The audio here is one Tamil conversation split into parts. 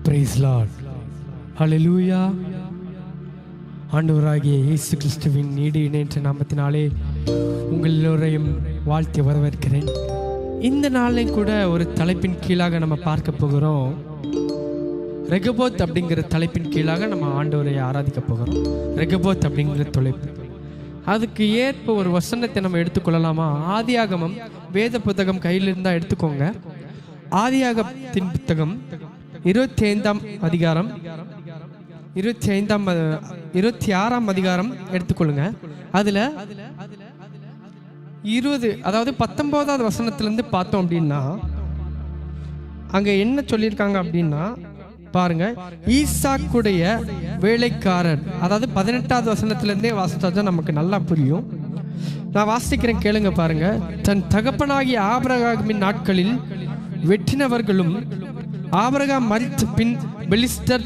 Price Lord. ஹல்லேலூயா. ஆண்டவராகிய இயேசு கிறிஸ்துவின் நீடு இணையற்ற நாமத்தினாலே உங்கள் எல்லோரையும் வாழ்த்தி வரவேற்கிறேன். இந்த நாளையும் கூட ஒரு தலைப்பின் கீழாக நம்ம பார்க்க போகிறோம். ரெகபோத் அப்படிங்கிற தலைப்பின் கீழாக நம்ம ஆண்டவரை ஆராதிக்க போகிறோம். ரெகபோத் அப்படிங்கிற தலைப்பு, அதுக்கு ஏற்ப ஒரு வசனத்தை நம்ம எடுத்துக்கொள்ளலாமா? ஆதியாகமம் வேத புத்தகம் கையில் இருந்தால் எடுத்துக்கோங்க. ஆதியாகத்தின் புத்தகம் 25ஆம் அதிகாரம் 26ஆம் அதிகாரம் எடுத்துக்கொள்ளுங்க. அதில் 19வது வசனத்திலேருந்து பார்த்தோம் அப்படின்னா அங்கே என்ன சொல்லியிருக்காங்க அப்படின்னா பாருங்க, ஈசாக்குடைய வேலைக்காரர், அதாவது 18வது வசனத்திலேருந்தே வாசித்தா நமக்கு நல்லா புரியும். நான் வாசிக்கிறேன், கேளுங்க பாருங்க. தன் தகப்பனாகிய ஆபிரகாமின் நாட்களில் வெட்டினவர்களும் ஆபிரகாம் மரித்த பின் பெலிஸ்தர்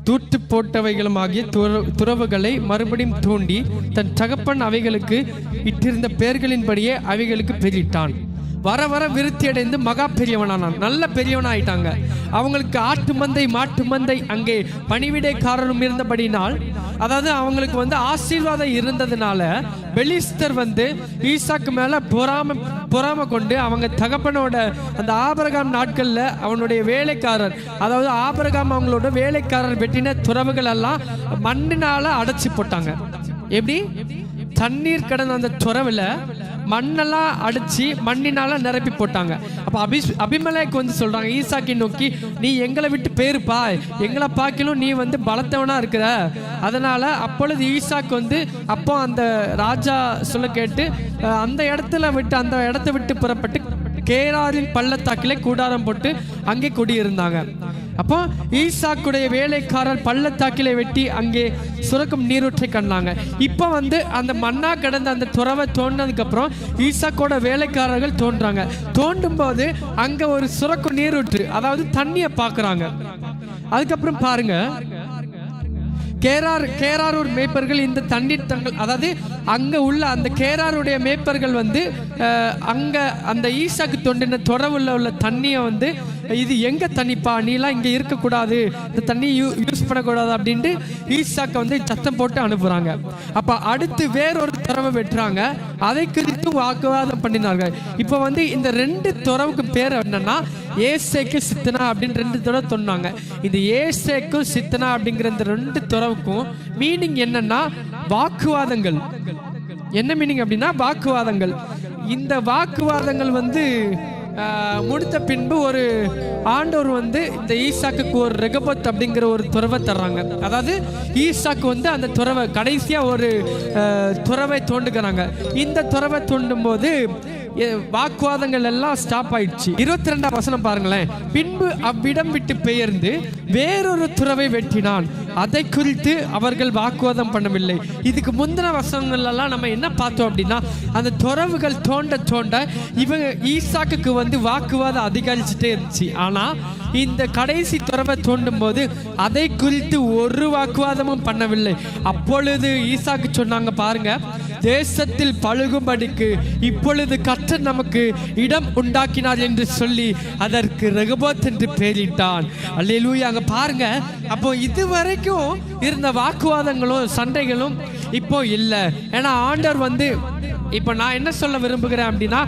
தூட்டு போட்டவைகளும் ஆகிய துறவுகளை மறுபடியும் தோண்டி தன் தகப்பன் அவைகளுக்கு இட்டிருந்த பெயர்களின்படியே அவைகளுக்கு பெயரிட்டான். வர வர விருத்தி அடைந்து மகா பெரியவனானான். நல்ல பெரியவனாயிட்டாங்க. அவங்களுக்கு ஆட்டு மந்தை மாட்டு மந்தை அங்கே பணிவிடைக்காரரும் இருந்தபடினால், அதாவது அவங்களுக்கு ஆசீர்வாதம் இருந்ததுனால பெலிஸ்தர் ஈசாக்கு மேல பொறாம கொண்டு அவங்க தகப்பனோட அந்த ஆபிரகாம் நாட்கள்ல அவனுடைய வேலைக்காரர், அதாவது ஆபிரகாம் அவங்களோட வேலைக்காரர் வெட்டின துறவுகள் எல்லாம் மண்ணினால அடைச்சி போட்டாங்க. எப்படி? தண்ணீர் கடந்த அந்த துறவுல மண்ணெல்லாம் அடிச்சு மண்ணினால நிரப்பி போட்டாங்க. அப்போ அபிமெலேக்கு சொல்றாங்க ஈசாக்கை நோக்கி, நீ எங்களை விட்டு பேருப்பா, எங்களை பார்க்கலும் நீ பலத்தவனா இருக்கிற. அதனால அப்பொழுது ஈசாக்கு அப்போ அந்த ராஜா சொல்ல கேட்டு அந்த இடத்தை விட்டு புறப்பட்டு கேராரின் பள்ளத்தாக்கிலே கூடாரம் போட்டு அங்கே குடியிருந்தாங்க. அப்போ ஈசாக்குடைய வேலைக்காரர் பள்ளத்தாக்கிலே வெட்டி அங்கே சுரக்கும் நீரூற்றை கண்டாங்க. இப்போ அந்த மண்ணா கிடந்த அந்த துறவை தோண்டினதுக்கு அப்புறம் ஈசாக்கோட வேலைக்காரர்கள் தோன்றாங்க. தோண்டும் போது அங்க ஒரு சுரக்கும் நீரூற்று, அதாவது தண்ணியை பார்க்குறாங்க. அதுக்கப்புறம் பாருங்க, கேராரூர் மேய்ப்பர்கள் இந்த தண்ணீர் தங்கள், அதாவது அங்க உள்ள அந்த கேராருடைய மேய்ப்பர்கள் அங்க அந்த ஈசாக்கு தோண்டின துறவுல உள்ள தண்ணியை இது எங்க தண்ணிப்பா, நீலாம் இங்க இருக்கக்கூடாது, இந்த தண்ணி யூஸ் பண்ணக்கூடாது அப்படின்ட்டு ஈசாக்க சத்தம் போட்டு அனுப்புறாங்க. அப்ப அடுத்து வேறொரு துறவை வெட்டுறாங்க. அதை குறித்து வாக்குவாதம் பண்ணினார்கள். இப்போ இந்த 2 துறவுக்கு பேர் என்னன்னா ஏசேக்கு சித்தனா அப்படின்னு 2 துறவு சொன்னாங்க. இந்த ஏசேக்கும் சித்தனா அப்படிங்கிற இந்த 2 துறவுக்கும் மீனிங் என்னன்னா வாக்குவாதங்கள். என்ன மீனிங் அப்படின்னா வாக்குவாதங்கள். இந்த வாக்குவாதங்கள் முடித்த பின்பு ஒரு ஆண்டவர் இந்த ஈசாக்கு ஒரு ரெகபோத் அப்படிங்கிற ஒரு துறவை தர்றாங்க. அதாவது ஈசாக்கு அந்த துறவை கடைசியா ஒரு துறவை தோண்டுக்கிறாங்க. இந்த துறவை தோண்டும் போது வாக்குவாதங்கள் எல்லாம் ஸ்டாப் ஆயிடுச்சு. 22ஆம் வசனம் பாருங்களேன். பின்பு அவ்விடம் விட்டு பெயர்ந்து வேறொரு துறவை வெட்டினான். அதை குறித்து அவர்கள் வாக்குவாதம் பண்ணவில்லை. இதுக்கு முந்தின வசனங்கள் எல்லாம் நம்ம என்ன பார்த்தோம் அப்படின்னா, அந்த துறவுகள் தோண்ட இவங்க ஈசாக்கு வாக்குவாதம் அதிகரிச்சுட்டே இருந்துச்சு. ஆனா இந்த கடைசி துறவை தோண்டும் போது அதை குறித்து ஒரு வாக்குவாதமும் பண்ணவில்லை. அப்பொழுது ஈசாக்கு சொன்னாங்க, பாருங்க, தேசத்தில் பழுகும்படிக்கு இப்பொழுது கர்த்தர் நமக்கு இடம் உண்டாக்கினார் என்று சொல்லி அதற்கு ரெகபோத் என்று பெயரிட்டான். அல்லேலூயா. அங்க பாருங்க, அப்போ இதுவரைக்கும் இருந்த வாக்குவாதங்களும் சண்டைகளும் இப்போ இல்லை. ஏன்னா ஆண்டவர் இப்போ நான் என்ன சொல்ல விரும்புகிறேன் அப்படின்னா,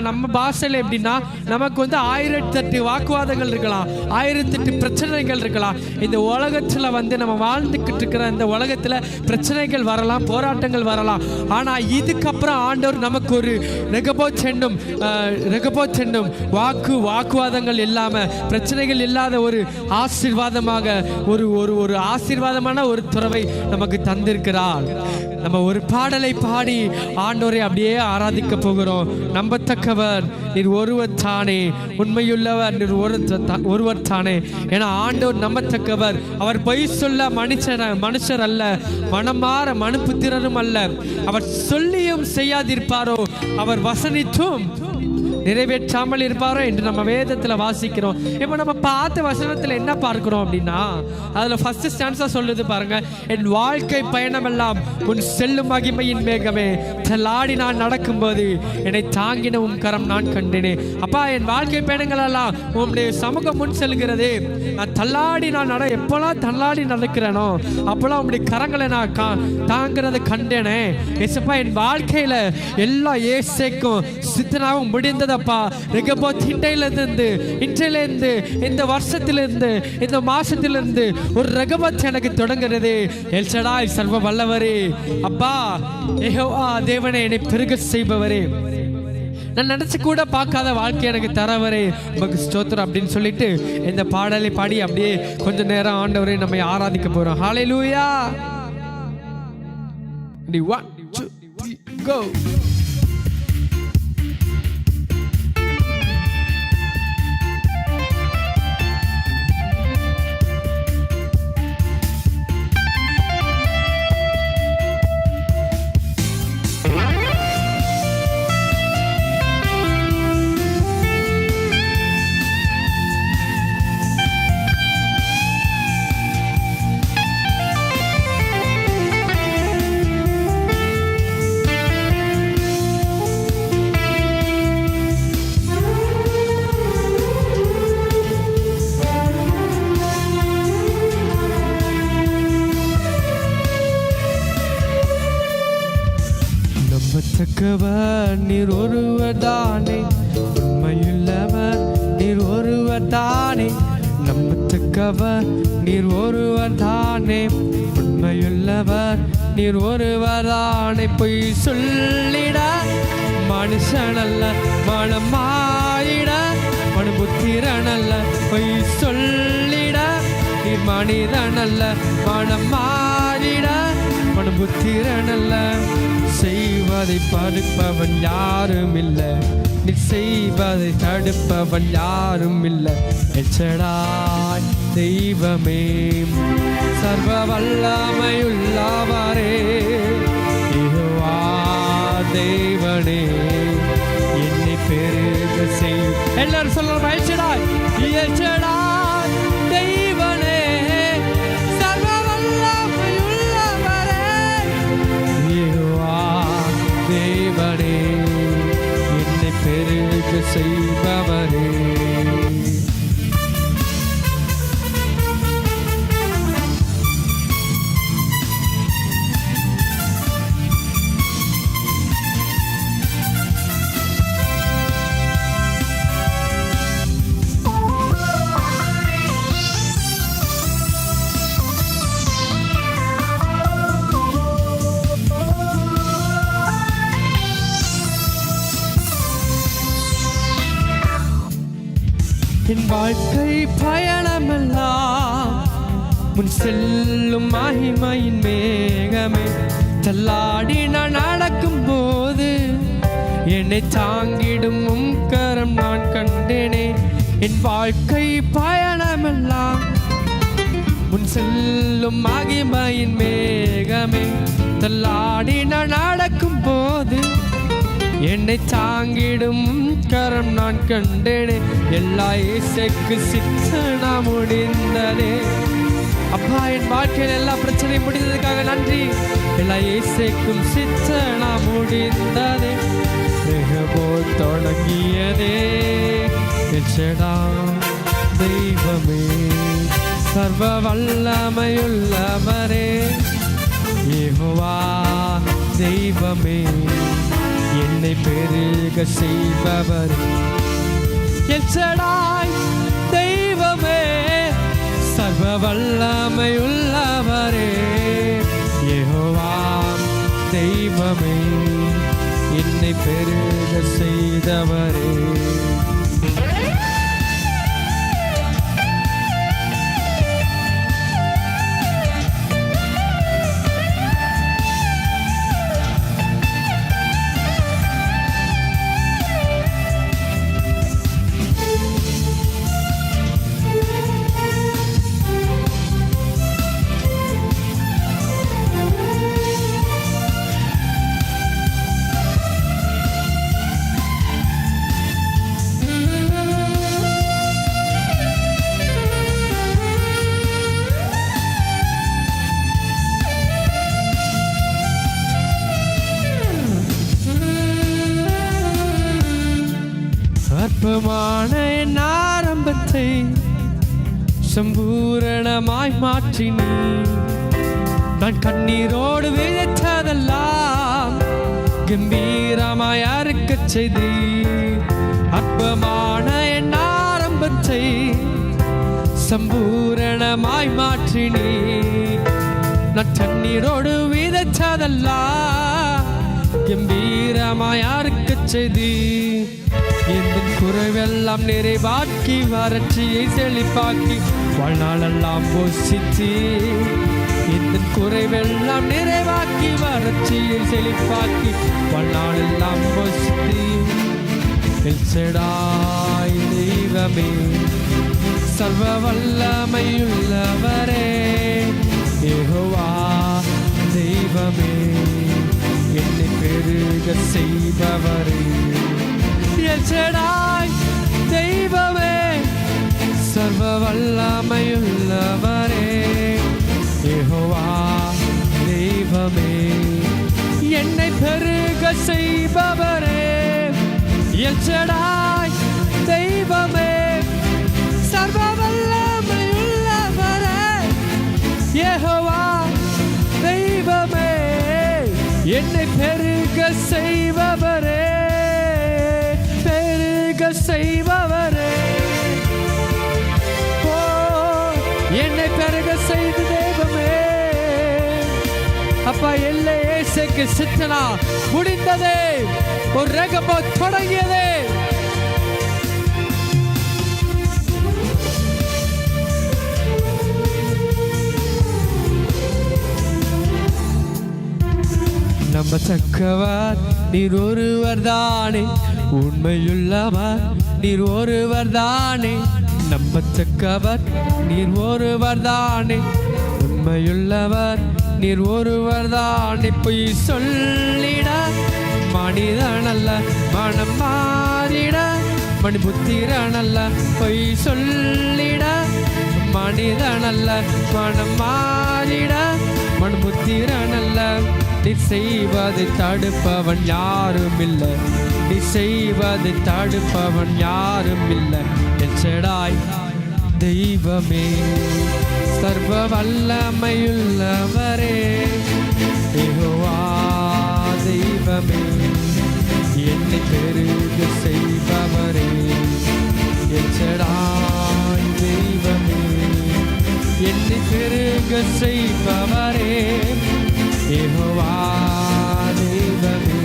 நம்ம பாஷையில் எப்படின்னா, நமக்கு 1008 வாக்குவாதங்கள் இருக்கலாம், 1008 பிரச்சனைகள் இருக்கலாம். இந்த உலகத்தில் நம்ம வாழ்ந்துக்கிட்டு இருக்கிற இந்த உலகத்தில் பிரச்சனைகள் வரலாம், போராட்டங்கள் வரலாம். ஆனால் இதுக்கப்புறம் ஆண்டவர் நமக்கு ஒரு ரெகபோத் என்னும் வாக்குவாதங்கள் இல்லாமல், பிரச்சனைகள் இல்லாத ஒரு ஆசீர்வாதமாக ஒரு ஆசீர்வாதமான ஒரு துறவை நமக்கு தந்திருக்கிறார். நம்ம ஒரு பாடலை பாடி ஆண்டவரை அப்படியே ஆராதிக்க போகிறோம். நம்பத்தக்கவர் நீர் ஒருவர் தானே, உண்மையுள்ளவர் நீர் ஒருவர் தானே. ஏன்னா ஆண்டவர் நம்பத்தக்கவர். அவர் பொய் சொல்ல மனுஷர் அல்ல, மனமாற மனுப்புத்திரரும் அல்ல. அவர் சொல்லியும் செய்யாதிருப்பாரோ, அவர் வசனித்தும் நிறைவேற்றாமல் இருப்பாரோ என்று நம்ம வேதத்தில் வாசிக்கிறோம். இப்போ நம்ம பார்த்த வசனத்தில் என்ன பார்க்கிறோம் அப்படின்னா, அதில் ஃபர்ஸ்ட் ஸ்டான்ஸா சொல்லுது பாருங்க, என் வாழ்க்கை பயணமெல்லாம் உன் செல்லும் மகிமையின் மேகமே, தள்ளாடி நான் நடக்கும்போது என்னை தாங்கின உன் கரம் நான் கண்டேனே. அப்பா, என் வாழ்க்கை பயணங்கள் எல்லாம் உன்னுடைய சமூகம் முன் செல்கிறது. நான் தள்ளாடி எப்பெல்லாம் தள்ளாடி நடக்கிறேனோ அப்பெல்லாம் உங்களுடைய கரங்களை நான் தாங்கிறத கண்டேனே. ஏசப்பா, என் வாழ்க்கையில எல்லா ஏசைக்கும் சித்தனாகவும் முடிந்ததப்பா. ரெகபோத் இன்றையிலிருந்து இந்த வருஷத்திலிருந்து இந்த மாசத்திலிருந்து ஒரு ரெகபோத் எனக்கு தொடங்குறது. எல் ஷடாய், சர்வ வல்லவரே, அப்பா யெகோவா தேவனே, என்னை பெருக செய்பவரே, நான் நினைச்சு கூட பார்க்காத வாழ்க்கை எனக்கு தரவரே, உமக்கு ஸ்தோத்திரம் அப்படின்னு சொல்லிட்டு இந்த பாடலை பாடி அப்படியே கொஞ்ச நேரம் ஆண்டவரை நம்ம ஆராதிக்க போறோம். ஹல்லேலூயா. 1 2 3 go. நம்பத்தக்கவர் நீர் ஒருவர் தானே, உண்மையுள்ளவர் நீர் ஒருவர் தானே. நம்பத்தக்கவர் நீர் ஒருவர் தானே, உண்மையுள்ளவர் நீர் ஒருவர் தானே. பொய் சொல்லிட மனுஷனல்ல, மனமாயிட மனுபுத்திரனல்ல. பொய் சொல்லிட நீர் மனிதனல்ல, மனமாயிட மனுபுத்திரனல்ல. செய்வதை படுப்பவன் யாரும் இல்லை, நீ செய்வதை தடுப்பவன் யாரும் இல்லை. எச்சடாய் தெய்வமே, சர்வ வல்லமையுள்ளவரே, யெகோவா தேவனே, என்னை பெருக செய். எல்லாரும் சொல்லலாம், எச்சடாய் எச்சடாய் தெய்வனே, சர்வ வல்லமையுள்ளவரே, யெகோவா தேவனே, என்னை பெருக செய்பவரே. என் வாழ்க்கை பயணமெல்லாம் முன் செல்லும் மகிமையின் மேகமே, தள்ளாடி நான் நடக்கும் போது என்னை தாங்கிடும் உம் கரம் நான் கண்டேனே. என் வாழ்க்கை பயணமெல்லாம் முன் செல்லும் மகிமையின் மேகமே, தள்ளாடி நான் நடக்கும் போது என்னை தாங்கிடும் கரம் நான் கண்டேனே. எல்லா இசைக்கு சித்தனா முடிந்ததே. அப்பா, என் வாழ்க்கையில் எல்லா பிரச்சனையும் முடிந்ததுக்காக நன்றி. எல்லா இசைக்கும் சித்தனா முடிந்ததே. ரெகபோத் தொடங்கியதே. எச்சடா தெய்வமே, சர்வ வல்லமையுள்ளவரே, யெகோவா தெய்வமே, என்னை பெருக செய்பவர். எச்சடாய் தெய்வமே, சர்வ வல்லமையுள்ளவரே, யெகோவா தெய்வமே, என்னை பெருக செய்தவரே. அற்பமான என் ஆரம்பத்தை சம்பூரணமாய் மாற்றினீ. நான் கண்ணீரோடு விதைத்ததெல்லாம் கம்பீரமாய் அறுக்கச் செய்தி. அற்பமான என் ஆரம்பத்தை சம்பூரணமாய் மாற்றினீ. நான் கண்ணீரோடு விதைத்ததெல்லாம் கம்பீரமாய் அறுக்கச் செய்தி. எந்த குறைவெல்லாம் நிறைவாக்கி வறட்சியை செழிப்பாக்கி வாழ்நாளெல்லாம் போஷித்து. எந்த குறைவெல்லாம் நிறைவாக்கி வறட்சியை செழிப்பாக்கி வாழ்நாளெல்லாம் போஷித்து. எல் ஷடாய் தெய்வமே, சர்வ வல்லமையுள்ளவரே, யெகோவா தெய்வமே, என்னை பெருக செய்பவரே. எல் ஷடாய் தெய்வமே, சர்வ வல்லமையுள்ளவரே, யெகோவா தெய்வமே, என்னை பெருக செய்பவரே. எல் ஷடாய் தெய்வமே, சர்வ வல்லமையுள்ளவரே, யெகோவா தெய்வமே, என்னை பெருக செய்பவரே, பெருக செய்பவரே. ஓ, என்னை பெருக செய்த தெய்வமே. அப்பா, எல்லை ஏசைக்கு சித்தனா முடிந்ததே, ஒரு ரகபோ தொடங்கியதே. நம்பத்தக்கவர் நீர் ஒருவர் தானே, உண்மையுள்ளவர் நீர் ஒருவர் தானே. நம்பத்தக்கவர் நீர் ஒருவர் தானே, உண்மையுள்ளவர் நீர் ஒருவர் தானே. பொய் சொல்லிட மனிதனல்ல, மனம் மாறிட மணிபுத்திரனல்ல. பொய் சொல்லிட மனிதனல்ல, மனம் மாறிட மணிபுத்திரனல்ல. நீ செய்வதை தடுப்பவன் யாரும் இல்லை, நீ செய்வதை தடுப்பவன் யாரும் இல்லை. எல் ஷடாய் தெய்வமே, சர்வ வல்லமையுள்ளவரே, யெகோவா தெய்வமே, என்னை பெருக செய்பவரே. எல் ஷடாய் தெய்வமே, என்னை பெருக செய்பவரே, யெகோவா தெய்வமே.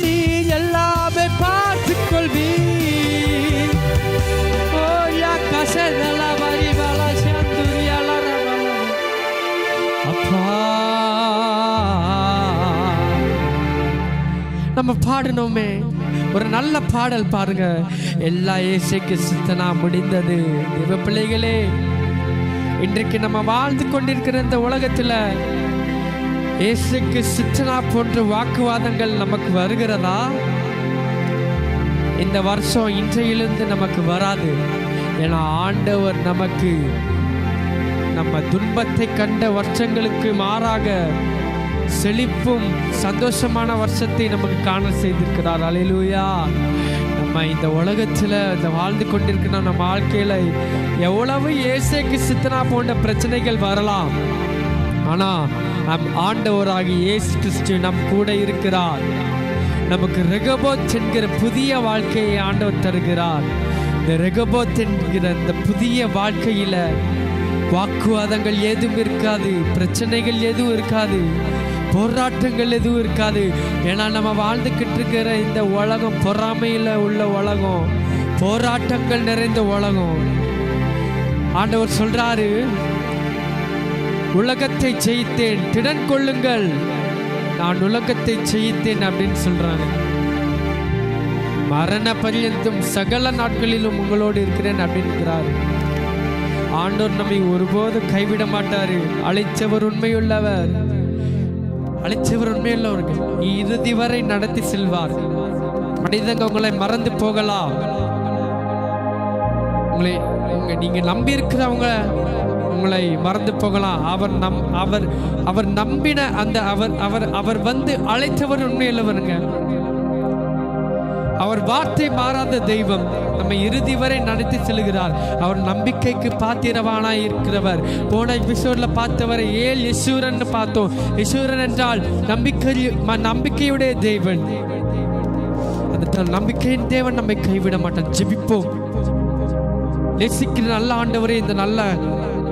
நீ எல்லாமே பார்த்துக் கொள்வீர். ஓ யா கசதலா வரிவலா சந்துரியலா ரவலா. அப்பா, நம்ம பாடணுமே ஒரு நல்ல பாடல் பாருங்க. எல்லா இயேசுக்கு சித்தனா முடிந்தது. தேவ பிள்ளைகளே, இன்றைக்கு நம்ம வாழ்ந்து கொண்டிருக்கிற இந்த உலகத்துல இயேசுக்கு சித்தனா போன்ற வாக்குவாதங்கள் நமக்கு வருகிறதா? இந்த வருஷம் இன்றையிலிருந்து நமக்கு வராது. ஏன்னா ஆண்டவர் நமக்கு நம்ம துன்பத்தை கண்ட வருஷங்களுக்கு மாறாக செழிப்பும் சந்தோஷமான வருஷத்தை நமக்கு காண செய்திருக்கிறார். அல்லேலூயா. நம்ம இந்த உலகத்தில் இந்த வாழ்ந்து கொண்டிருக்கிற நம்ம வாழ்க்கையில் எவ்வளவு இயேசுக்கு சித்தனா போன்ற பிரச்சனைகள் வரலாம், ஆனால் நம் ஆண்டவராகி இயேசு கிறிஸ்து நம் கூட இருக்கிறார். நமக்கு ரெகபோத் என்கிற புதிய வாழ்க்கையை ஆண்டவர் தருகிறார். இந்த ரெகபோத் என்கிற இந்த புதிய வாழ்க்கையில் வாக்குவாதங்கள் எதுவும் இருக்காது, பிரச்சனைகள் எதுவும் இருக்காது, போராட்டங்கள் எதுவும் இருக்காது. ஏன்னா நம்ம வாழ்ந்துக்கிட்டு இருக்கிற இந்த உலகம் பொறாமையில் உள்ள உலகம், போராட்டங்கள் நிறைந்த உலகம். ஆண்டவர் சொல்றாரு, உலகத்தை ஜெயித்தேன், திடன் கொள்ளுங்கள், நான் உலகத்தை ஜெயித்தேன் அப்படின்னு சொல்றாங்க. மரண பரியந்தம் சகல நாட்களிலும் உங்களோடு இருக்கிறேன் அப்படின்கிறார். ஆண்டவர் நம்மை ஒருபோது கைவிட மாட்டாரு. அழைச்சவர் உண்மையுள்ளவர், அழைச்சவர் உண்மையுள்ளவர்கள் இறுதி வரை நடத்தி செல்வார். மனிதங்க உங்களை மறந்து போகலாம், நீங்க நம்பி இருக்கிறவங்க உங்களை மறந்து போகலாம். அவர் நம்பின அந்த அவர் வந்து அழைத்தவர் உண்மையுள்ளவருங்க. அவர் வார்த்தை மாறாத தெய்வம், நம்ம இறுதி வரை நடத்தி செல்கிறார். அவர் நம்பிக்கைக்கு பாத்திரவானாய் இருக்கிறவர். போன எபிசோட்ல பார்த்தவரை ஏல் யசூரன் பார்த்தோம். யசூரன் என்றால் நம்பிக்கையுடைய தேவன். அந்த நம்பிக்கையின் தேவன் நம்மை கைவிட மாட்டான். ஜெபிப்போம். நேசிக்கிற நல்ல ஆண்டவரே, இந்த நல்ல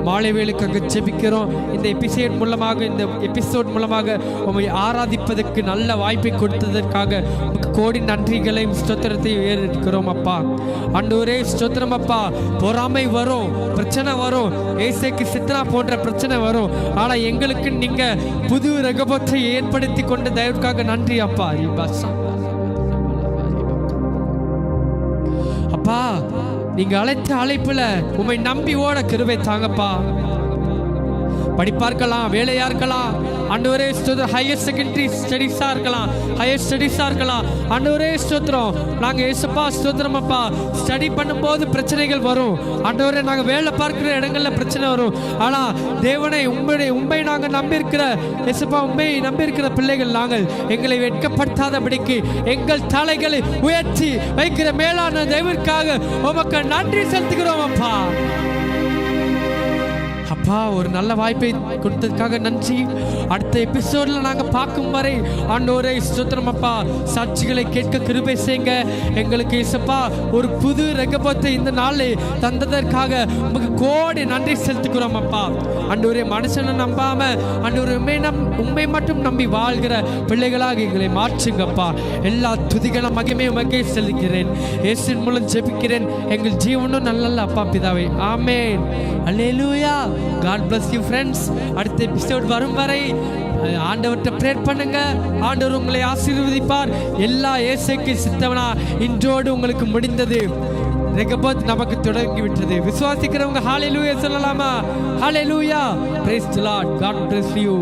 மாலை வேளைக்காக ஜெபிக்கிறோம். இந்த எபிசோட் மூலமாக உம்மை ஆராதிப்பதற்கு நல்ல வாய்ப்பை கொடுத்ததற்காக கோடி நன்றிகளையும் ஸ்தோத்திரத்தையும் ஏறெடுக்கிறோம் அப்பா. ஆண்டவரே ஸ்தோத்திரம் அப்பா. பொறாமை வரும், பிரச்சனை வரும், ஏசேக்கு சித்ரா போன்ற பிரச்சனை வரும். ஆனா எங்களுக்கு நீங்க புது ரகபத்தை ஏற்படுத்தி கொண்ட தயவுக்காக நன்றி அப்பா. அப்பா, நீங்க அழைத்த அழைப்புல உம்மை நம்பி ஓட கிருபை தாங்கப்பா. படிப்பா இருக்கலாம், வேலையா இருக்கலாம், ஆண்டவரே ஸ்தோத்திரம், ஹையர் செகண்டரி ஸ்டடீஸா இருக்கலாம், ஹையர் ஸ்டடீஸா இருக்கலாம். ஆண்டவரே ஸ்தோத்திரம், நாங்க ஏசப்பா ஸ்தோத்திரம் அப்பா. ஸ்டடி பண்ணும்போது பிரச்சனைகள் வரும் ஆண்டவரே, நாங்க வேலை பார்க்கிற இடங்கள்ல பிரச்சனை வரும். ஆனா தேவனை உண்மை நாங்க நம்பி இருக்கிற ஏசப்பா, உண்மை நம்பி இருக்கிற பிள்ளைகள் நாங்கள், எங்களை வெட்கப்படுத்தாதபடிக்கு எங்கள் தலைகளை உயர்த்தி வைக்கிற மேலான தெய்வத்திற்காக உமக்கு நன்றி செலுத்துகிறோம் அப்பா. அப்பா, ஒரு நல்ல வாய்ப்பை கொடுத்ததுக்காக நன்றி. அடுத்த எபிசோட்ல நாங்க பார்க்கும் வரை ஆண்டவரே ஸ்தோத்திரம் அப்பா. சாட்சிகளை கேட்க கிருபை செய்யுங்க எங்களுக்கு இயேசுப்பா. ஒரு புது ரெகபத்தை இந்த நாளில் தந்ததற்காக உங்களுக்கு கோடி நன்றி செலுத்துகிறோம் அப்பா. ஆண்டவரே, மனுஷனை நம்பாம ஆண்டவரே உண்மை மட்டும் நம்பி வாழ்கிற பிள்ளைகளாக எங்களை மாற்றுங்கப்பா. எல்லா துதிகளும் மகிமையும் உமக்கே செலுத்துகிறேன். இயேசுவின் மூலம் ஜெபிக்கிறேன் எங்கள் ஜீவனும் நல்ல அப்பா பிதாவே. ஆமென். அல்லேலூயா. God bless you friends. அடுத்த எபிசோட் வரும் வரை ஆண்டவர்கிட்ட பிரேயர் பண்ணுங்க. ஆண்டவர் உங்களை ஆசீர்வதிப்பார். எல்லா இயேசுவுக்கு சித்தவனா இன்றோடு உங்களுக்கு முடிந்தது. ரெகபத் நமக்கு தொடங்கி விட்டது. விசுவாசிக்கிறவங்க ஹalleluya சொல்லலாமா? ஹalleluya. Praise the Lord. God bless you.